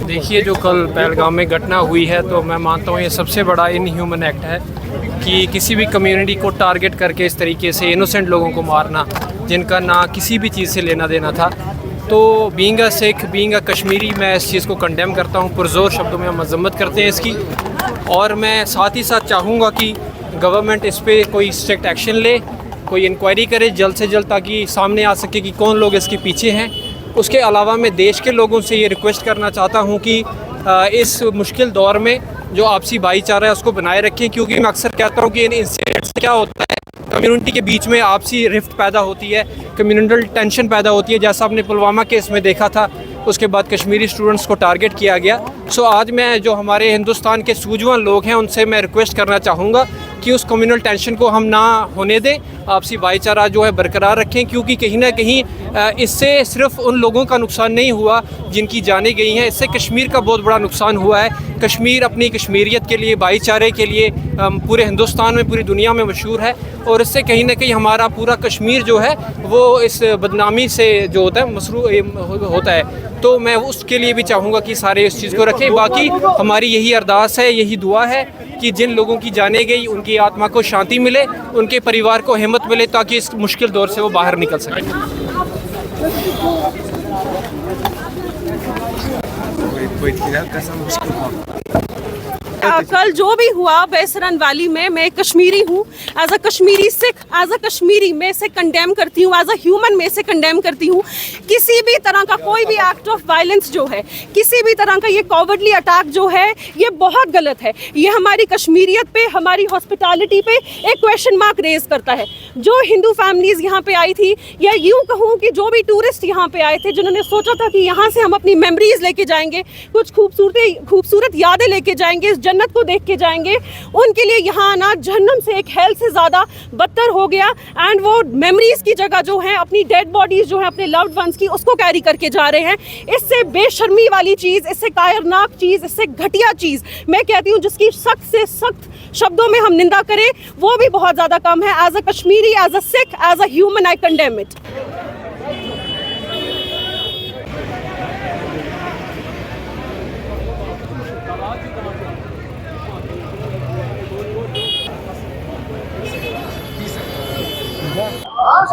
देखिए, जो कल पहलगाम में घटना हुई है तो मैं मानता हूँ ये सबसे बड़ा इनह्यूमन एक्ट है कि किसी भी कम्युनिटी को टारगेट करके इस तरीके से इनोसेंट लोगों को मारना जिनका ना किसी भी चीज़ से लेना देना था। तो being a Sikh, being a Kashmiri, मैं इस चीज़ को कंडेम करता हूँ, पुरज़ोर शब्दों में हम मज़म्मत करते हैं इसकी। और मैं साथ ही साथ चाहूँगा कि गवर्नमेंट इस पर कोई स्ट्रिक्ट एक्शन ले, कोई इंक्वायरी करे जल्द से जल्द, ताकि सामने आ सके कि कौन लोग इसके पीछे हैं। उसके अलावा मैं देश के लोगों से ये रिक्वेस्ट करना चाहता हूँ कि इस मुश्किल दौर में जो आपसी भाईचारा है उसको बनाए रखें, क्योंकि मैं अक्सर कहता हूँ कि इन इंसिडेंट्स से क्या होता है, कम्युनिटी के बीच में आपसी रिफ्ट पैदा होती है, कम्युनल टेंशन पैदा होती है, जैसा आपने पुलवामा केस में देखा था। उसके बाद कश्मीरी स्टूडेंट्स को टारगेट किया गया। सो आज मैं जो हमारे हिंदुस्तान के सूझवान लोग हैं उनसे मैं रिक्वेस्ट करना चाहूँगा कि उस कम्युनल टेंशन को हम ना होने दें, आपसी भाईचारा जो है बरकरार रखें, क्योंकि कहीं ना कहीं इससे सिर्फ उन लोगों का नुकसान नहीं हुआ जिनकी जानें गई हैं, इससे कश्मीर का बहुत बड़ा नुकसान हुआ है। कश्मीर अपनी कश्मीरियत के लिए, भाईचारे के लिए पूरे हिंदुस्तान में, पूरी दुनिया में मशहूर है, और इससे कहीं ना कहीं हमारा पूरा कश्मीर जो है वो इस बदनामी से जो होता है मसरूफ़ होता है। तो मैं उसके लिए भी चाहूँगा कि सारे इस चीज़ को रखें। बाकी हमारी यही अरदास है, यही दुआ है कि जिन लोगों की जाने गई उनकी आत्मा को शांति मिले, उनके परिवार को हिम्मत मिले, ताकि इस मुश्किल दौर से वो बाहर निकल सकें। कल जो भी हुआ बेसरन वैली में, मैं कश्मीरी हूँ, as a Kashmiri Sikh, as a Kashmiri मैं इसे कंडेम करती हूँ, एज अ ह्यूमन मैं इसे कंडेम करती हूँ। किसी भी तरह का कोई भी एक्ट ऑफ वायलेंस जो है, किसी भी तरह का ये कॉवर्डली अटैक जो है, ये बहुत गलत है। ये हमारी कश्मीरियत पे, हमारी हॉस्पिटैलिटी पे एक क्वेश्चन मार्क रेज करता है। जो हिंदू फैमिलीज यहाँ पे आई थी, या यूँ कहूँ कि जो भी टूरिस्ट यहाँ पे आए थे जिन्होंने सोचा था कि यहाँ से हम अपनी मेमोरीज लेके जाएंगे, कुछ खूबसूरत यादें लेके जाएंगे, इस जन्नत को देख के जाएंगे, उनके लिए यहाँ आना जहन्नम से एक हेल से ज़्यादा बदतर हो गया। एंड वो मेमोरीज की जगह जो है अपनी डेड बॉडीज जो है अपने लव्ड वंस की, उसको कैरी करके जा रहे हैं। इससे बेशर्मी वाली चीज़, इससे कायरनाक चीज़, इससे घटिया चीज़ मैं कहती हूँ जिसकी सख्त से सख्त शब्दों में हम निंदा करें वो भी बहुत ज़्यादा कम है। As a Kashmiri, as a Sikh, as a human, I condemn it.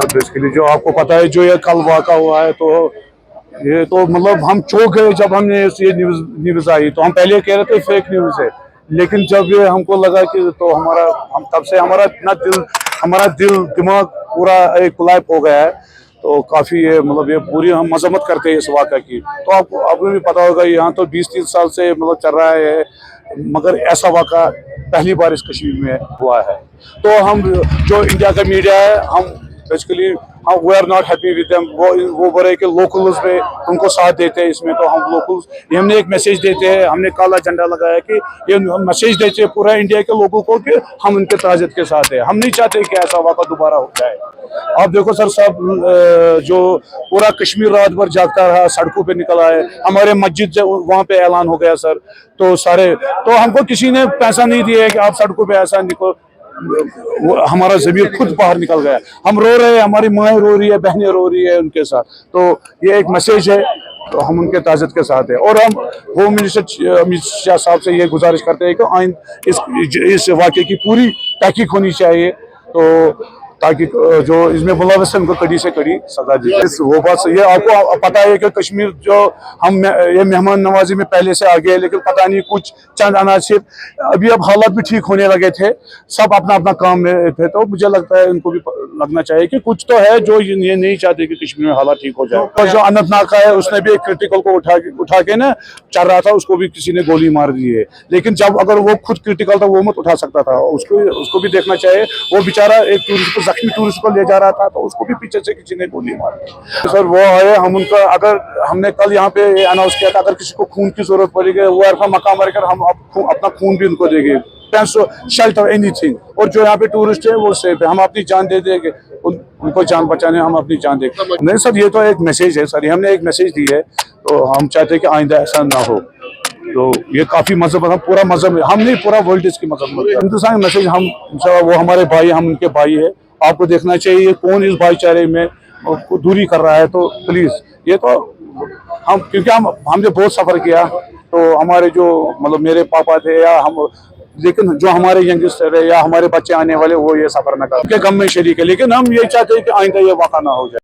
Basically जो आपको पता है, जो ये कल वाक़ा हुआ है, तो ये तो मतलब हम चौंक गए जब हमने ये न्यूज़ आई। तो हम पहले कह रहे थे फेक न्यूज़ है, लेकिन जब ये हमको लगा कि तो हम तब से हमारा दिल दिमाग पूरा एक कोलैप्स हो गया है। तो काफ़ी ये मतलब ये पूरी हम मजम्मत करते हैं इस वाक़े की। तो आपको भी पता होगा, यहाँ तो 20-30 साल से मतलब चल रहा है, मगर ऐसा वाक़ा पहली बार इस कश्मीर में हुआ है। तो हम जो इंडिया का मीडिया है, हम basically we are not happy with them. वो बोल रहे कि लोकल्स में उनको साथ देते हैं इसमें, तो हम लोकल्स हमने एक मैसेज देते हैं, हमने काला झंडा लगाया कि ये मैसेज देते हैं पूरा इंडिया के लोगों को कि हम उनके ताज़त के साथ हैं। हम नहीं चाहते कि ऐसा वाक़ा दोबारा हो जाए। आप देखो सर, सब जो पूरा कश्मीर रात भर जागता रहा, सड़कों पे निकल आए, हमारे मस्जिद वहाँ पे ऐलान हो गया सर। तो हमको किसी ने पैसा नहीं दिया है कि आप सड़कों पे ऐसा निकलो। हमारा ज़मीर खुद बाहर निकल गया। हम रो रहे हैं, हमारी माएँ रो रही है, बहनें रो रही है उनके साथ। तो ये एक मैसेज है, तो हम उनके ताज़त के साथ हैं। और हम होम मिनिस्टर अमित शाह साहब से ये गुजारिश करते हैं कि इस वाक़े की पूरी तहकीक होनी चाहिए, तो ताकि जो इसमें मुलविस है उनको कड़ी से कड़ी सजा दी जाए। वो बात सही है। आपको पता है कि कश्मीर जो हम ये मेहमान नवाजी में पहले से आगे है, लेकिन पता नहीं कुछ चंद अनासिर अभी अब हालात भी ठीक होने लगे थे, सब अपना अपना काम में थे। तो मुझे लगता है इनको भी लगना चाहिए कि कुछ तो है जो ये नहीं चाहते कि कश्मीर में हालात ठीक हो जाए। और जो अनंतनाग का है, उसने भी एक क्रिटिकल को उठा के ना चल रहा था, उसको भी किसी ने गोली मार दी है। लेकिन जब अगर वो खुद क्रिटिकल था, वो मत उठा सकता था, उसको भी देखना चाहिए। वो बेचारा एक जख्मी टूरिस्ट को ले जा रहा था, तो उसको भी पीछे से किसी ने गोली मार दी। सर वो है, हम उनका अगर हमने कल यहाँ पे अनाउंस किया था, अगर किसी को खून की जरूरत पड़ेगी, वो ऐसा मकाम रखकर हम अपना खून भी उनको देंगे, शेल्टर, एनीथिंग। और जो यहाँ पे टूरिस्ट है वो सेफ है, हम अपनी जान दे देंगे, उनको जान बचाने हम अपनी जान देंगे। नहीं सर, ये तो एक मैसेज है सर, हमने एक मैसेज दी है, तो हम चाहते हैं कि आइंदा ऐसा ना हो। तो ये काफ़ी मजहब, हम पूरा मजहब, हम नहीं पूरा वर्ल्ड इसकी मजहब, हिंदुस्तान का मैसेज। हम वो हमारे भाई, हम उनके भाई है, आपको देखना चाहिए कौन इस भाईचारे में दूरी कर रहा है। तो प्लीज ये तो हम, क्योंकि हमने बहुत सफर किया, तो हमारे जो मतलब मेरे पापा थे या हम, लेकिन जो हमारे यंगस्टर है या हमारे बच्चे आने वाले वो ये सफर न कर के गम में शरीक है, लेकिन हम ये चाहते हैं कि आइंदा ये वाक़ा ना हो जाए।